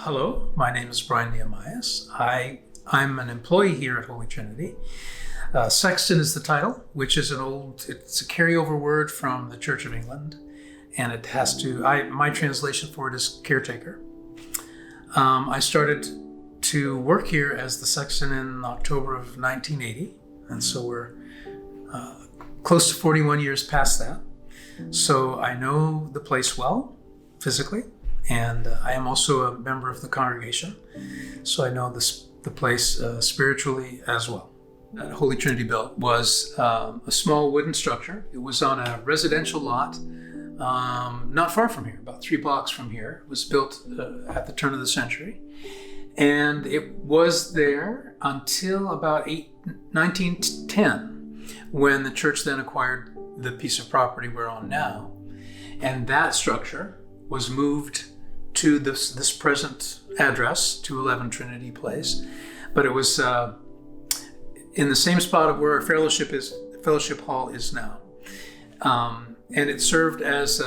Hello, my name is Brian Nehemias. I'm an employee here at Holy Trinity. Sexton is the title, which is it's a carryover word from the Church of England, and it has my translation for it is caretaker. I started to work here as the sexton in October of 1980, and so we're close to 41 years past that. So I know the place well, physically, and I am also a member of the congregation, so I know the place spiritually as well. Holy Trinity built was a small wooden structure. It was on a residential lot not far from here, about 3 blocks from here. It was built at the turn of the century, and it was there until about 1910, when the church then acquired the piece of property we're on now, and that structure was moved to this present address, 211 Trinity Place, but it was in the same spot of where our fellowship hall is now, and it served as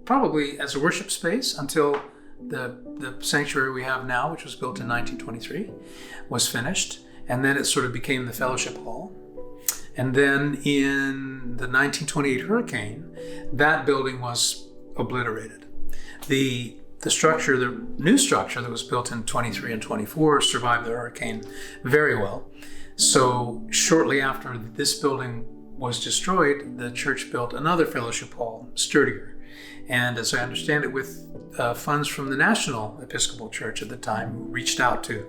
probably as a worship space until the sanctuary we have now, which was built in 1923, was finished, and then it sort of became the fellowship hall. And then in the 1928 hurricane, that building was obliterated. The new structure that was built in 23 and 24 survived the hurricane very well. So shortly after this building was destroyed, the church built another fellowship hall, sturdier. And as I understand it, with funds from the National Episcopal Church at the time, who reached out to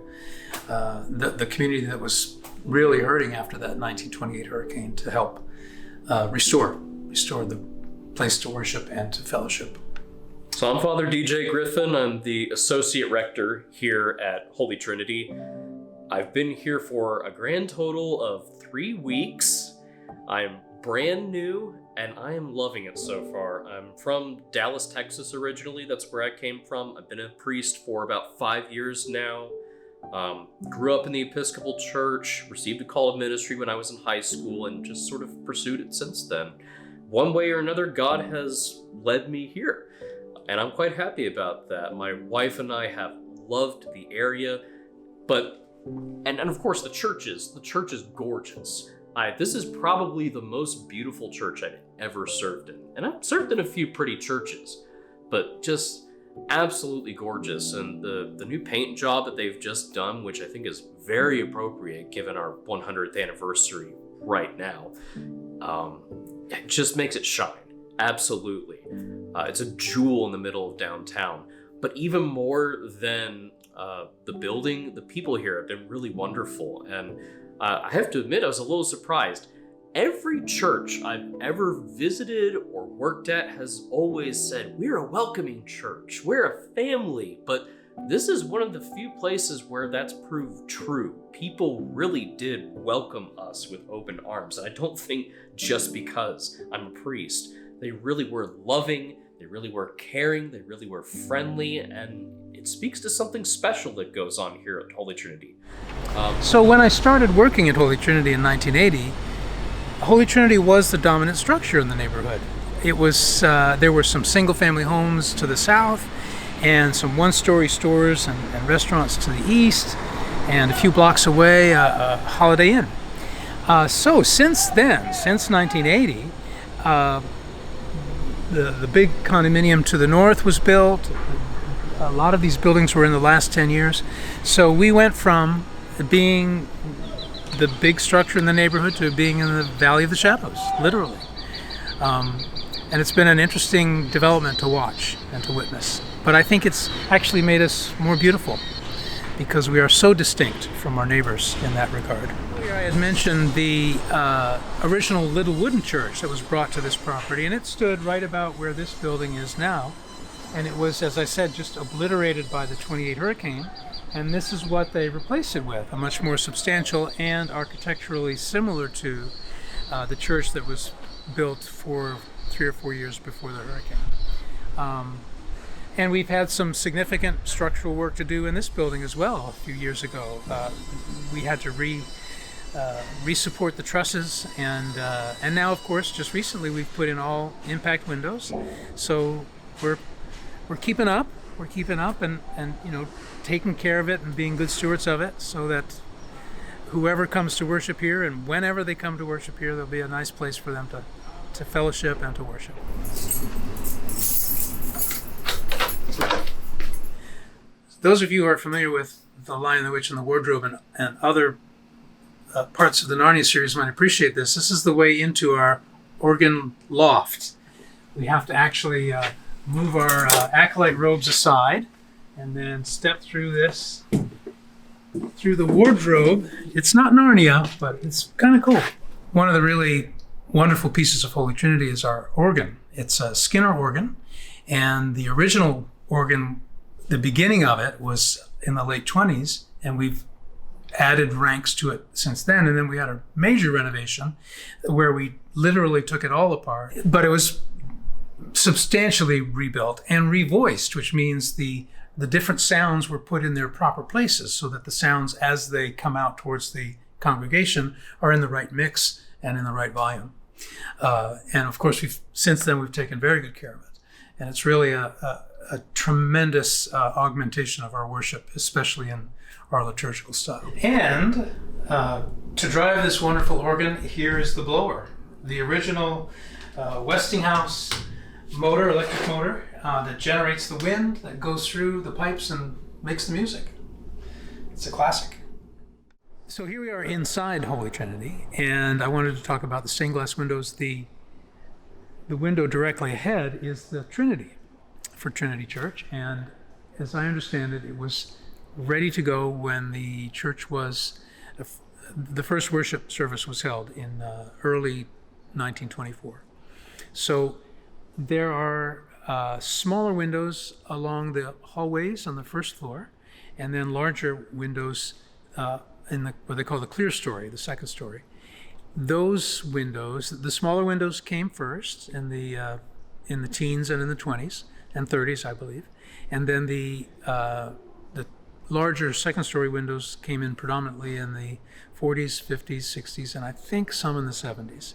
the community that was really hurting after that 1928 hurricane to help restore the place to worship and to fellowship. So I'm Father DJ Griffin. I'm the Associate Rector here at Holy Trinity. I've been here for a grand total of 3 weeks. I'm brand new and I am loving it so far. I'm from Dallas, Texas originally. That's where I came from. I've been a priest for about 5 years now. Grew up in the Episcopal Church, received a call of ministry when I was in high school, and just sort of pursued it since then. One way or another, God has led me here, and I'm quite happy about that. My wife and I have loved the area, and of course the church is gorgeous. This is probably the most beautiful church I've ever served in, and I've served in a few pretty churches, but just absolutely gorgeous. And the new paint job that they've just done, which I think is very appropriate given our 100th anniversary right now, it just makes it shine. Absolutely. It's a jewel in the middle of downtown. But even more than the building, the people here have been really wonderful. And I have to admit, I was a little surprised. Every church I've ever visited or worked at has always said, we're a welcoming church, we're a family. But this is one of the few places where that's proved true. People really did welcome us with open arms. And I don't think just because I'm a priest. They really were loving, they really were caring, they really were friendly, and it speaks to something special that goes on here at Holy Trinity. So when I started working at Holy Trinity in 1980, Holy Trinity was the dominant structure in the neighborhood. It was there were some single-family homes to the south, and some one-story stores and restaurants to the east, and a few blocks away, a Holiday Inn. So since then, since 1980, the big condominium to the north was built. A lot of these buildings were in the last 10 years. So we went from being the big structure in the neighborhood to being in the Valley of the Shadows, literally. And it's been an interesting development to watch and to witness. But I think it's actually made us more beautiful because we are so distinct from our neighbors in that regard. Earlier I had mentioned the original little wooden church that was brought to this property, and it stood right about where this building is now. And it was, as I said, just obliterated by the 28 hurricane. And this is what they replaced it with, a much more substantial and architecturally similar to the church that was built for 3 or 4 years before the hurricane. And we've had some significant structural work to do in this building as well a few years ago. We had to re-support the trusses, and now, of course, just recently we've put in all impact windows. So we're keeping up. we're keeping up and taking care of it and being good stewards of it, so that whoever comes to worship here and whenever they come to worship here, there'll be a nice place for them to fellowship and to worship. Those of you who are familiar with The Lion, the Witch, and the Wardrobe and other parts of the Narnia series might appreciate this. This is the way into our organ loft. We have to actually move our acolyte robes aside and then step through the wardrobe. It's not Narnia, but it's kind of cool. One of the really wonderful pieces of Holy Trinity is our organ. It's a Skinner organ, and the original organ, the beginning of it was in the late 20s, and we've added ranks to it since then. And then we had a major renovation where we literally took it all apart, but it was substantially rebuilt and revoiced, which means the different sounds were put in their proper places so that the sounds as they come out towards the congregation are in the right mix and in the right volume. And of course, since then we've taken very good care of it. And it's really a tremendous augmentation of our worship, especially in our liturgical style. And to drive this wonderful organ, here is the blower, the original Westinghouse motor, electric motor, that generates the wind that goes through the pipes and makes the music. It's a classic. So here we are inside Holy Trinity, and I wanted to talk about the stained glass windows. The window directly ahead is the Trinity for Trinity Church, and as I understand it, it was ready to go when the church was, the first worship service was held in early 1924. So there are smaller windows along the hallways on the first floor, and then larger windows in what they call the clear story, the second story. Those windows, the smaller windows came first in the teens and in the 20s and 30s, I believe, and then the larger second story windows came in predominantly in the 40s, 50s, 60s, and I think some in the 70s.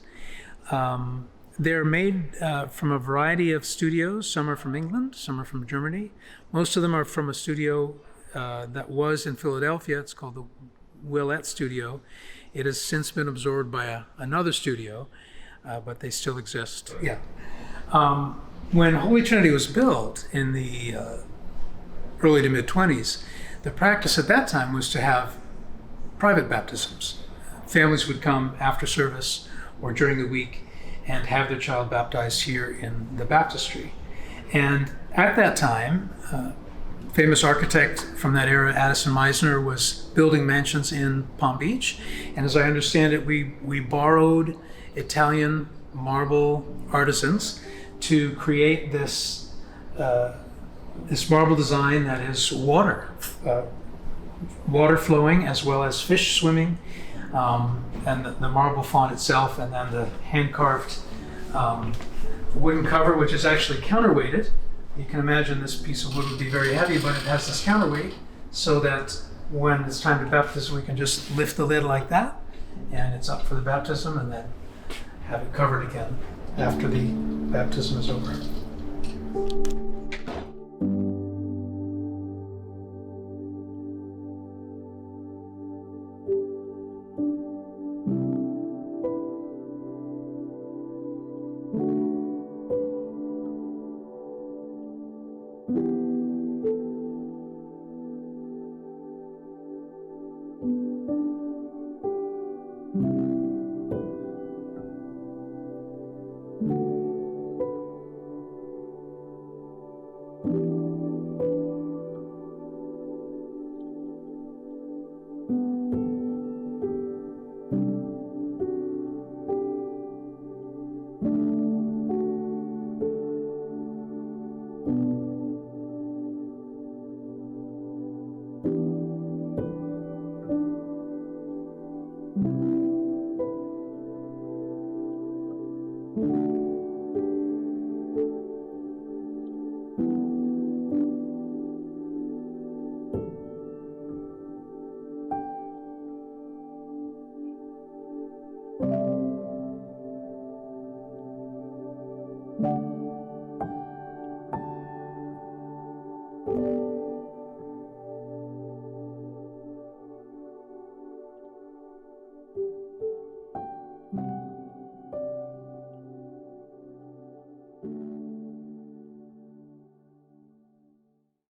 They're made from a variety of studios. Some are from England, some are from Germany. Most of them are from a studio that was in Philadelphia. It's called the Willette Studio. It has since been absorbed by another studio, but they still exist. Yeah. When Holy Trinity was built in the early to mid-20s, the practice at that time was to have private baptisms. Families would come after service or during the week and have their child baptized here in the baptistry. And at that time, famous architect from that era, Addison Meisner, was building mansions in Palm Beach. And as I understand it, we borrowed Italian marble artisans to create this marble design that is water flowing as well as fish swimming, and the marble font itself, and then the hand-carved wooden cover, which is actually counterweighted. You can imagine this piece of wood would be very heavy, but it has this counterweight so that when it's time to baptism, we can just lift the lid like that, and it's up for the baptism, and then have it covered again after the baptism is over.